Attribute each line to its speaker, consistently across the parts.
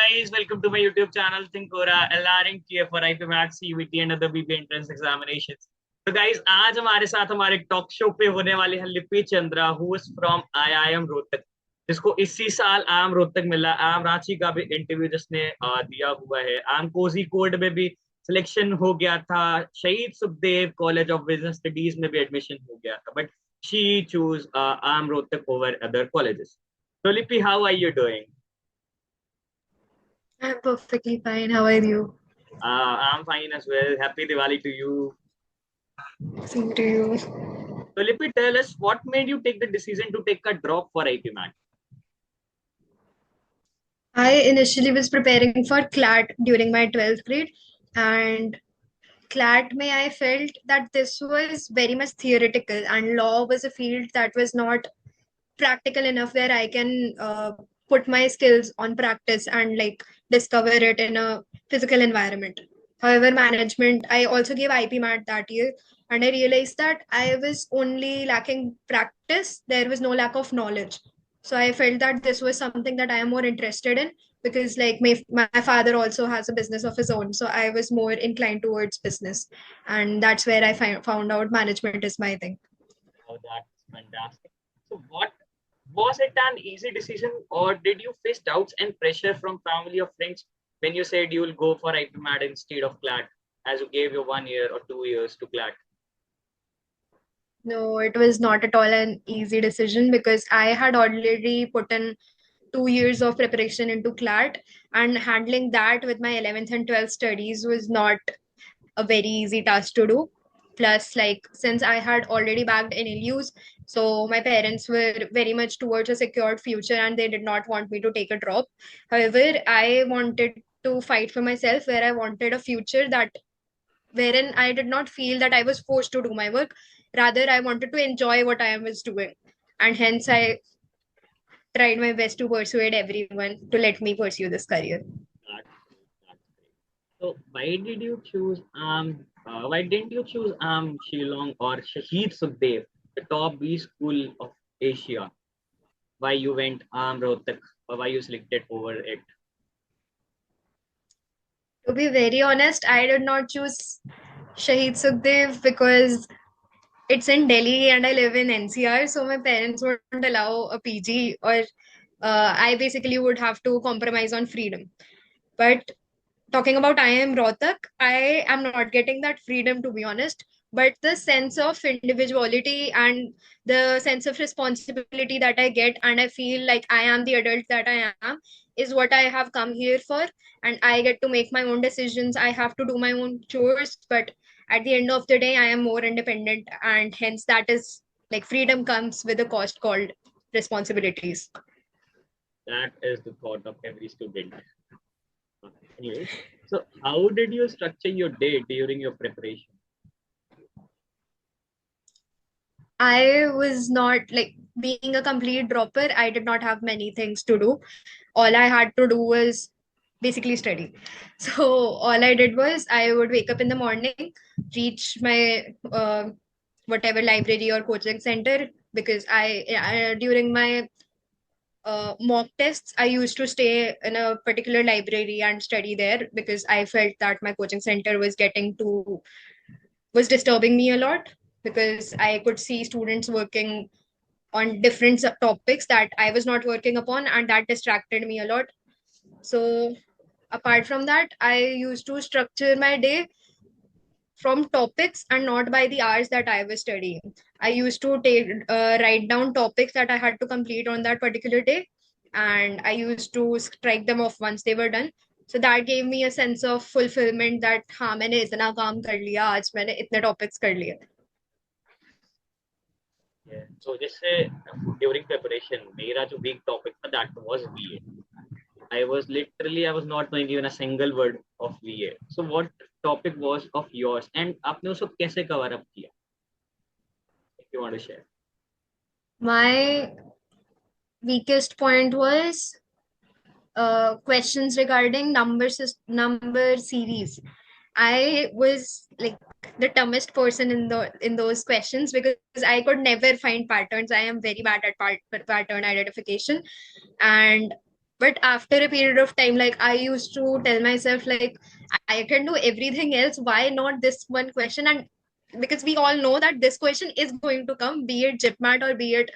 Speaker 1: guys, welcome to my YouTube channel Thinkora LRNQ for IPMAT CUET and other BB entrance examinations. तो guys, आज हमारे साथ हमारे talk show पे होने वाले हैं लिपि Chandra who is from IIM Rohtak, जिसको इसी साल IIM रोहतक मिला। IIM रांची का भी इंटरव्यू जिसने दिया हुआ है। IIM कोझीकोड में भी सिलेक्शन हो गया था। Shaheed Sukhdev college of business studies में भी एडमिशन हो गया था, but she choose IIM Rohtak over other colleges. तो Lipi, how are you doing?
Speaker 2: I'm perfectly fine. How are you?
Speaker 1: I'm fine as well. Happy Diwali to you.
Speaker 2: Same to you.
Speaker 1: So, Lipi, tell us what made you take the decision to take a drop for IPMAT?
Speaker 2: I initially was preparing for Clat during my 12th grade, and Clat may I felt that this was very much theoretical, and law was a field that was not practical enough where I can put my skills on practice and like discover it in a physical environment. However, management, I also gave IPMAT that year, and I realized that I was only lacking practice. There was no lack of knowledge. So I felt that this was something that I am more interested in because like my father also has a business of his own. So I was more inclined towards business. And that's where I found out management is my thing.
Speaker 1: Oh, that's fantastic. So, what was it an easy decision, or did you face doubts and pressure from family or friends when you said you will go for IPMAT instead of CLAT, as you gave your 1 year or 2 years to CLAT?
Speaker 2: No, it was not at all an easy decision because I had already put in 2 years of preparation into CLAT, and handling that with my 11th and 12th studies was not a very easy task to do. Plus, like, since I had already bagged NLUs, so my parents were very much towards a secured future and they did not want me to take a drop. However, I wanted to fight for myself where I wanted a future that wherein I did not feel that I was forced to do my work. Rather, I wanted to enjoy what I was doing. And hence, I tried my best to persuade everyone to let me pursue this career.
Speaker 1: That's, that's great. So, why did you choose why didn't you choose Shillong or Shahid Sukhdev, the top B school of Asia? Why you went Rohtak, or why you selected over it?
Speaker 2: To be very honest, I did not choose Shahid Sukhdev because it's in Delhi and I live in NCR, so my parents wouldn't allow a PG, or I basically would have to compromise on freedom. But talking about IIM Rohtak, I am not getting that freedom, to be honest. But the sense of individuality and the sense of responsibility that I get, and I feel like I am the adult that I am, is what I have come here for. And I get to make my own decisions. I have to do my own chores. But at the end of the day, I am more independent. And hence, that is like freedom comes with a cost called responsibilities.
Speaker 1: That is the thought of every student. Anyways, so how did you structure your day during your preparation?
Speaker 2: I was not like being a complete dropper. I did not have many things to do. All I had to do was basically study. So all I did was I would wake up in the morning, reach my whatever library or coaching center because I during my mock tests I used to stay in a particular library and study there because I felt that my coaching center was disturbing me a lot because I could see students working on different topics that I was not working upon, and that distracted me a lot. So, apart from that, I used to structure my day from topics and not by the hours that I was studying. I used to write down topics that I had to complete on that particular day, and I used to strike them off once they were done. So that gave me a sense of fulfillment that हाँ मैंने इतना काम कर लिया आज मैंने इतने topics कर लिए.
Speaker 1: Yeah. So just say during preparation, मेरा जो big topic था that was VA. I was not knowing even a single word of VA. So what topic was of yours, and आपने उसको कैसे cover up किया? If you want to share.
Speaker 2: My weakest point was questions regarding number series. I was like the dumbest person in those questions because I could never find patterns. I am very bad at pattern identification, and But after a period of time, like I used to tell myself, like I can do everything else. Why not this one question? And because we all know that this question is going to come, be it GIPMAT or be it,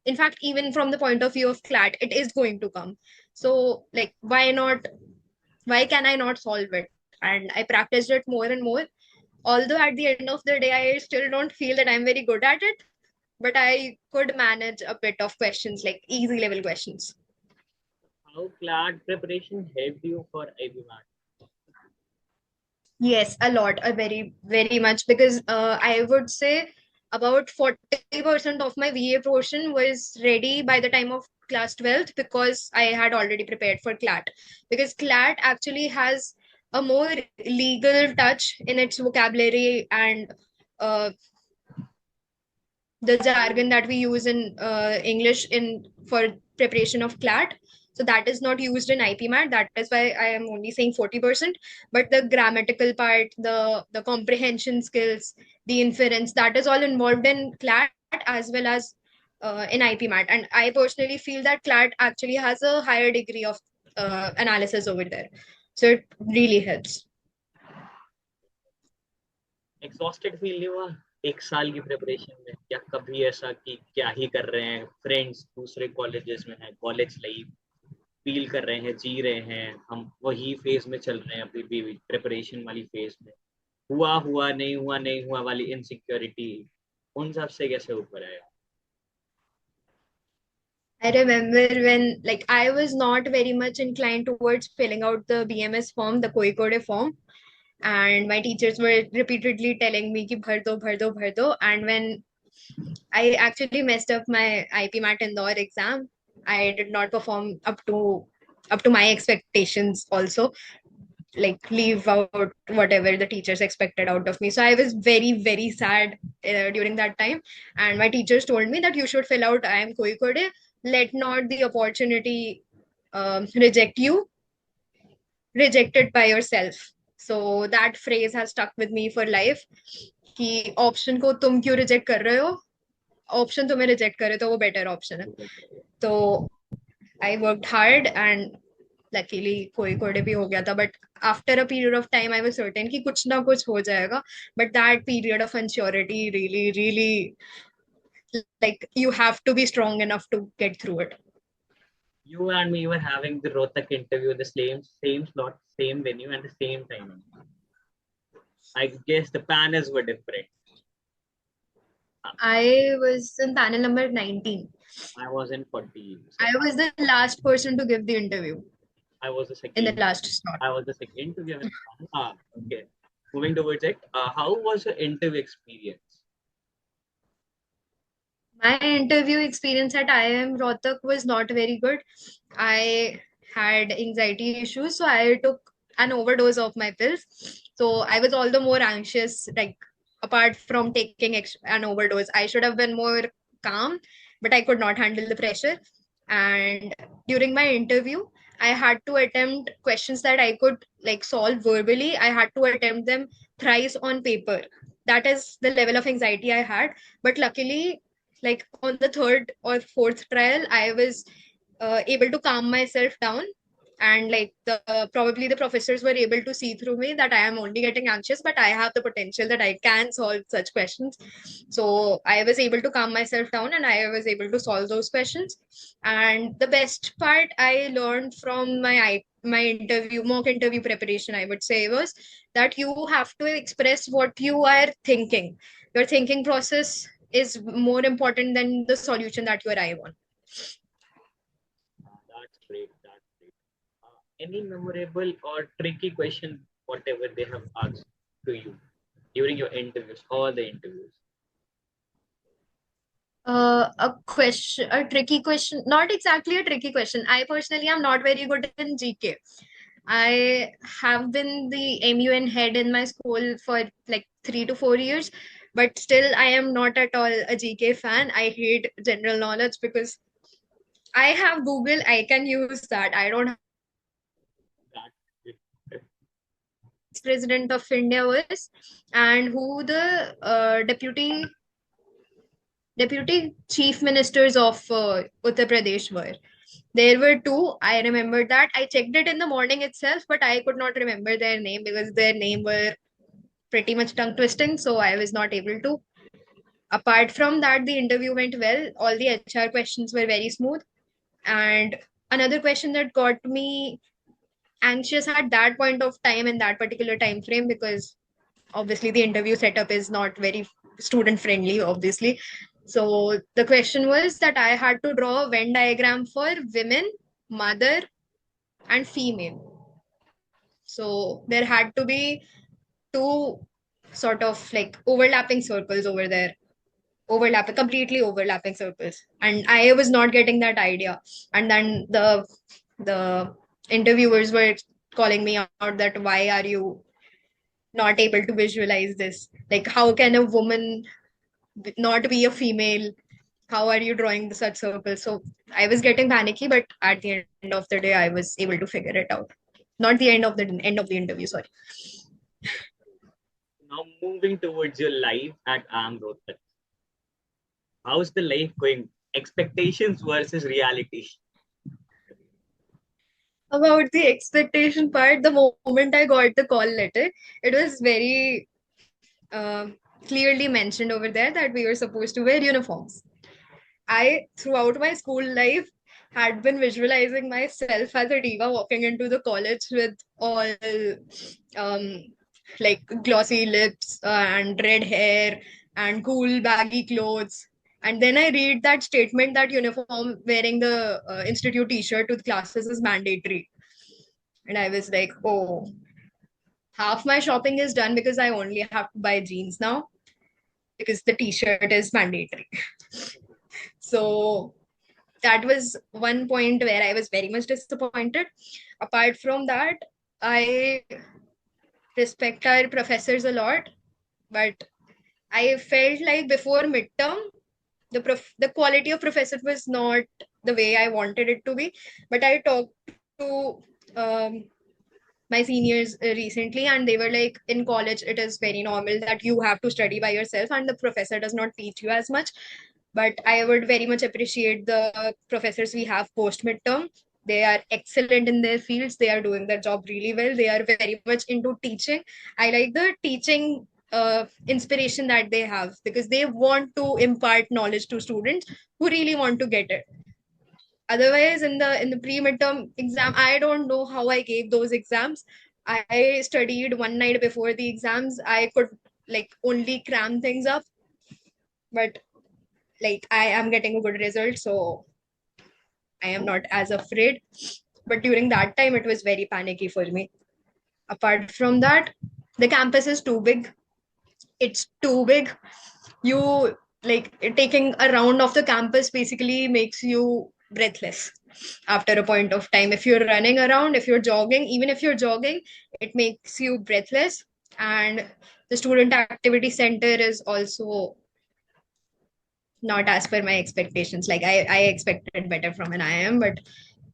Speaker 2: in fact, even from the point of view of CLAT, it is going to come. So, like, why not? Why can I not solve it? And I practiced it more and more. Although at the end of the day, I still don't feel that I'm very good at it, but I could manage a bit of questions, like easy level questions.
Speaker 1: How Clat preparation helped you for IPMAT?
Speaker 2: Yes, a lot, a very, very much, because I would say about 40% of my VA portion was ready by the time of class 12, because I had already prepared for CLAT. Because CLAT actually has a more legal touch in its vocabulary and uh, the jargon that we use in English in for preparation of CLAT. So that is not used in IPMAT. That is why I am only saying 40%. But the grammatical part, the comprehension skills, the inference, that is all involved in CLAT as well as in IPMAT. And I personally feel that CLAT actually has a higher degree of analysis over there. So it really helps.
Speaker 1: Exhausted feel नहीं हुआ एक साल की preparation में, या कभी ऐसा कि क्या ही कर रहे हैं, फ्रेंड्स दूसरे कॉलेजेस में हैं, कॉलेज लाइफ फील कर रहे हैं, जी रहे हैं, हम वही फेज में चल रहे हैं अभी भी प्रिपरेशन वाली फेज में, हुआ हुआ नहीं हुआ नहीं हुआ वाली इनसिक्योरिटी, उन सब से कैसे ऊपर आया?
Speaker 2: I remember when, like, I was not very much inclined towards filling out the BMS form, the Kozhikode form, and my teachers were repeatedly telling me ki bhar do, bhar do. And when I actually messed up my IPMAT Indore exam, I did not perform up to my expectations also, like leave out whatever the teachers expected out of me. So I was very, very sad during that time. And my teachers told me that you should fill out IIM Kozhikode. Let not the opportunity reject you, reject it by yourself. So that phrase has stuck with me for life. कि option को तुम क्यों reject कर रहे हो, option तुम्हें reject करे तो वो बेटर ऑप्शन है. तो I worked hard and luckily कोई कोडे भी हो गया था. But after a period of time I was certain कि कुछ ना कुछ हो जाएगा. But that period of unsurety really really, like, you have to be strong enough to get through it.
Speaker 1: You and me were having the Rohtak interview in the same slot, same venue, and the same time. I guess the panels were different.
Speaker 2: I was in panel number 19.
Speaker 1: I was in 40.
Speaker 2: I was the last person to give the interview
Speaker 1: I was the
Speaker 2: in the
Speaker 1: second.
Speaker 2: last slot.
Speaker 1: I was the second to give an. Okay. Moving towards it, how was your interview experience?
Speaker 2: My interview experience at IIM Rohtak was not very good. I had anxiety issues, so I took an overdose of my pills. So I was all the more anxious, like, apart from taking an overdose. I should have been more calm, but I could not handle the pressure. And during my interview, I had to attempt questions that I could, like, solve verbally. I had to attempt them thrice on paper. That is the level of anxiety I had. But luckily, like, on the third or fourth trial, I was able to calm myself down. And, like, probably the professors were able to see through me that I am only getting anxious, but I have the potential that I can solve such questions. So I was able to calm myself down and I was able to solve those questions. And the best part I learned from my interview, mock interview preparation, I would say, was that you have to express what you are thinking. Your thinking process is more important than the solution that you arrive on.
Speaker 1: That's great. That's great. Any memorable or tricky question, whatever they have asked to you during your interviews, all the interviews?
Speaker 2: A tricky question, not exactly a tricky question. I personally am not very good in GK. I have been the MUN head in my school for like 3 to 4 years, but still I am not at all a GK fan. I hate general knowledge because I have Google, I can use that. I don't have
Speaker 1: That
Speaker 2: president of India was, and who the deputy deputy chief ministers of Uttar Pradesh were. There were two. I remember that. I checked it in the morning itself, but I could not remember their name because their name were pretty much tongue twisting, so I was not able to. Apart from that, the interview went well. All the HR questions were very smooth. And another question that got me anxious at that point of time in that particular time frame, because obviously the interview setup is not very student friendly, obviously. So the question was that I had to draw a Venn diagram for women, mother, and female. So there had to be two sort of like overlapping circles over there, completely overlapping circles, and I was not getting that idea. And then the interviewers were calling me out that why are you not able to visualize this, like how can a woman not be a female, how are you drawing such circles? So I was getting panicky, but at the end of the day I was able to figure it out. Not the end of the interview, sorry.
Speaker 1: Now moving towards your life at IIM Rohtak. How's the life going? Expectations versus reality.
Speaker 2: About the expectation part, the moment I got the call letter, it was very uh, clearly mentioned over there that we were supposed to wear uniforms. I, throughout my school life, had been visualizing myself as a diva walking into the college with all um, like glossy lips and red hair and cool baggy clothes. And then I read that statement that uniform wearing the institute t-shirt to the classes is mandatory. And I was like, oh, half my shopping is done because I only have to buy jeans now because the t-shirt is mandatory. So that was one point where I was very much disappointed. Apart from that, I respect our professors a lot, but I felt like before midterm, the quality of professor was not the way I wanted it to be. But I talked to my seniors recently, and they were like, in college it is very normal that you have to study by yourself and the professor does not teach you as much. But I would very much appreciate the professors we have post midterm. They are excellent in their fields, they are doing their job really well, they are very much into teaching. I like the teaching inspiration that they have because they want to impart knowledge to students who really want to get it. Otherwise, in the pre-midterm exam, I don't know how I gave those exams. I studied one night before the exams. I could like only cram things up, but like I am getting a good result, so I am not as afraid. But during that time, it was very panicky for me. Apart from that, the campus is too big. It's too big. You like taking a round of the campus basically makes you breathless after a point of time. If you're running around, if you're jogging, even if you're jogging, it makes you breathless. And the student activity center is also not as per my expectations. Like I expected better from an IIM, but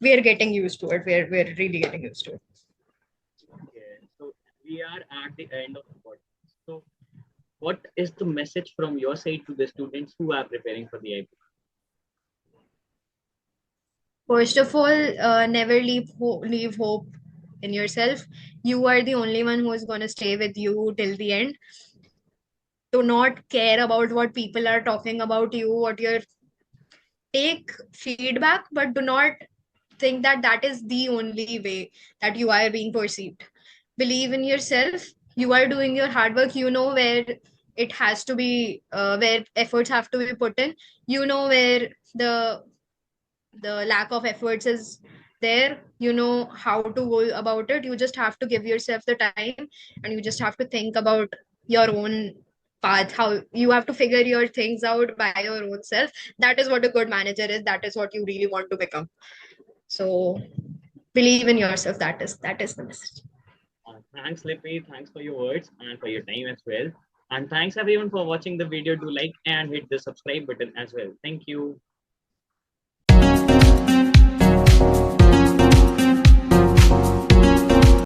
Speaker 2: we're getting used to it. We're really getting used to it.
Speaker 1: Okay, so we are at the end of the podcast. So, what is the message from your side to the students who are preparing for the IP?
Speaker 2: First of all, never leave hope in yourself. You are the only one who is going to stay with you till the end. Do not care about what people are talking about you, what your take feedback, but do not think that that is the only way that you are being perceived. Believe in yourself. You are doing your hard work. You know where it has to be, where efforts have to be put in. You know where the lack of efforts is there. You know how to go about it. You just have to give yourself the time, and you just have to think about your own path, how you have to figure your things out by your own self. That is what a good manager is. That is what you really want to become. So believe in yourself. That is the message.
Speaker 1: Thanks, Lippy. Thanks for your words and for your time as well. And thanks everyone for watching the video. Do like and hit the subscribe button as well. Thank you.